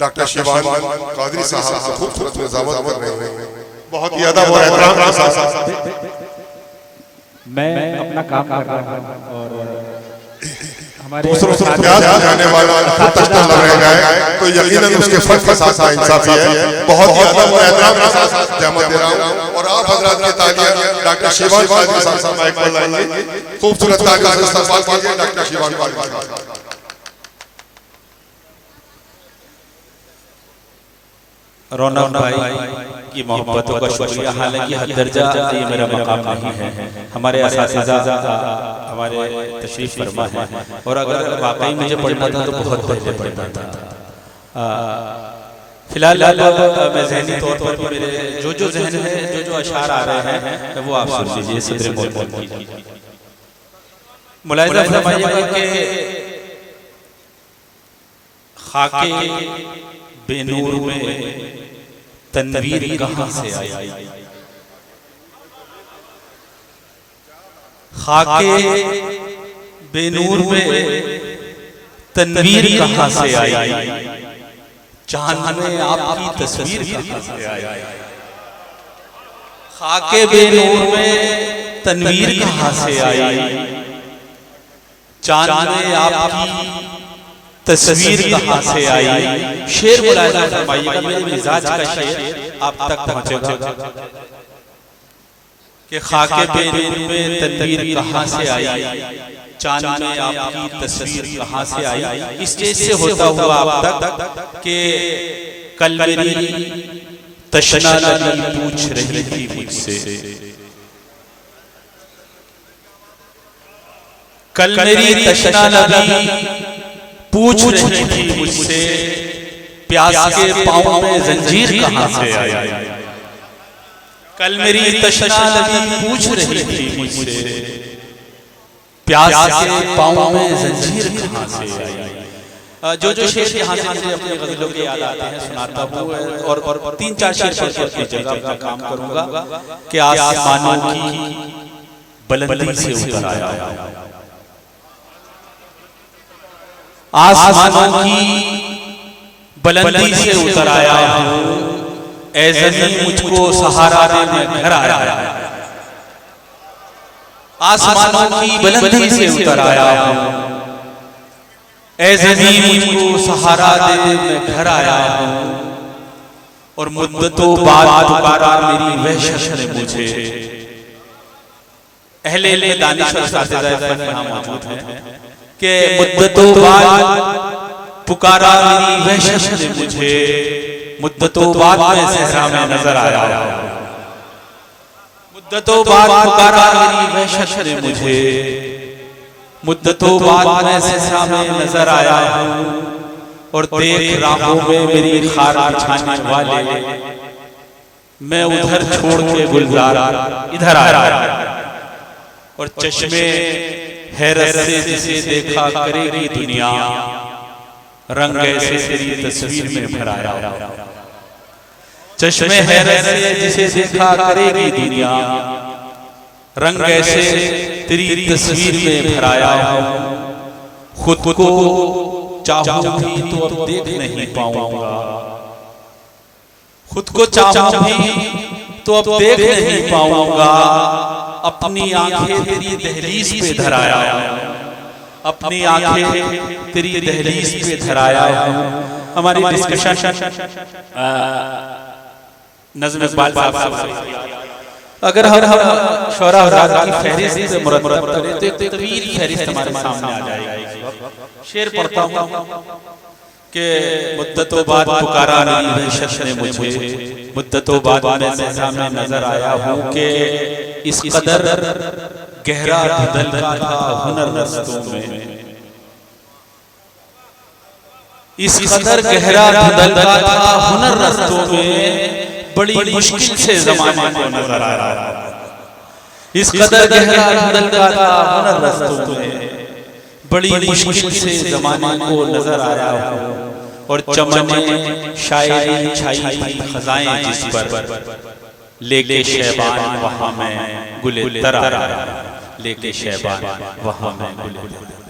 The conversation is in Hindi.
डॉक्टर शिवान कादरी साहब खूबसूरत निजामत कर रहे हैं, बहुत ही अदब और एहतराम के साथ। मैं अपना काम कर रहा हूँ और हमारे दूसरों से प्यार जाने वाला तश्ता लग जाए तो यकीनन उसके फर्ज के साथ इंसाफी है। बहुत ही अदब और एहतराम के साथ जहमत दे रहा हूँ और आप हजरात की तालियां डॉक्टर शिवान कादरी साहब माइक पर लाएंगे। खूबसूरत तालियों से इस्तकबाल कीजिए डॉक्टर शिवान कादरी साहब। रौनक भाई की मोहब्बतों का शुक्रिया। हालांकि हद दर्जा ये मेरा मकाम नहीं है, हमारे असातिज़ा हमारे तशरीफ फरमा है और अगर वाकई मुझे पढ़ना था तो बहुत पहले पढ़ना था। फिलहाल मैं ज़हनी तौर पर मेरे जो जहन है जो अशार आ रहे हैं वो आप सुन लीजिए। सदर मोहम्मद मुलाहिज़ा फरमाइएगा कि खाके बेनूर में तनवीर कहाँ से आई, खाके बेनूर में तनवीर कहाँ से आई, चांद में आपकी तस्वीर कहाँ से आई। खाके बेनूर में तनवीर कहाँ से आई, चांद में आपकी तस्वीर कहाँ से आई। शेर मुलाहिज़ा फरमाइएगा, मेरे मिजाज का शेर आप तक पहुंचेगा कि खाके बेनूर में तनवीर कहाँ से आई, चांद में आपकी तस्वीर कहाँ से आई। इस चीज से होता हुआ आप तक कि कल मेरी तशना लगी पूछ रही थी मुझसे, कल मेरी तशना लगी पूछ रही थी मुझसे, प्यास के पाँव में जंजीर कहाँ से आई। कल मेरी तशना लगी पूछ रही थी मुझसे, प्यास के पाँव में जंजीर कहाँ से आई। जो शेर यहाँ से मुझे अपने गज़लों के याद आते हैं सुनाता हूँ और 3-4 शेर पढ़ कर अपनी जगह का काम करूँगा कि आसमानों की बुलंदी से उतर आया, आसमानों की बुलंदी से उतर आया हूँ, ऐ ज़मीं मुझको सहारा दे मैं घर आया। आसमानों की बुलंदी से उतर आया हूँ, ऐ ज़मीं मुझको सहारा दे मैं घर आया हूँ। और मुद्दतों बाद पुकारा मेरी वहशत ने मुझे। अहले इल्म दानिश और सातिज़ाए फन यहाँ मौजूद हैं कि मुद्दतों बाद पुकारा मेरी वहशत ने मुझे, मुद्दतों बाद मैं सहरा में नजर आया। मुद्दतों बाद पुकारा मेरी वहशत ने मुझे, मुद्दतों बाद मैं सहरा में नजर आया हूँ। और देख राहों में मेरी खार बिछाने वाले, मैं उधर छोड़ के गुलजार इधर आया। और चश्मे हैरत से जिसे देखा करेगी दुनिया, रंग ऐसे तेरी तस्वीर में भराया। चश्मे हैरत से जिसे देखा करेगी दुनिया, रंग ऐसे तेरी तस्वीर में भराया हूँ। खुद को चाहूं भी तो अब देख नहीं पाऊंगा, खुद को चाहूं भी तो अब देख नहीं पाऊंगा। अपनी आंखें तेरी दहलीज पे धराया हूँ, अपनी आंखें तेरी दहलीज पे धराया हूँ। हमारी डिस्कशन नज़्म इक़बाल साहब अगर हम शोरा हज़रात की फहरिस्त मुरतब करें तो एक तवील फहरिस्त हमारे सामने आ जाएगी। शेर पढ़ता हूँ कि मुद्दतों बाद पुकारा मेरी वहशत ने मुझे, मुद्दतों बाद मैं सहरा में नजर आया हूँ कि इस कदर गहरा धधलका था हुनर रस्तों में, इस कदर गहरा धधलका था हुनर रस्तों में, बड़ी मुश्किल से ज़माने को नजर आ रहा। इस कदर गहरा धधलका था हुनर रस्तों में, बड़ी मुश्किल से ज़माने को नजर आया हूँ। और चमने शायरी छाई थी खज़ाएं जिस पर, लेके शैबान वहाँ मैं गुले तर आया, लेके शैबान वहाँ मैं गुले तर।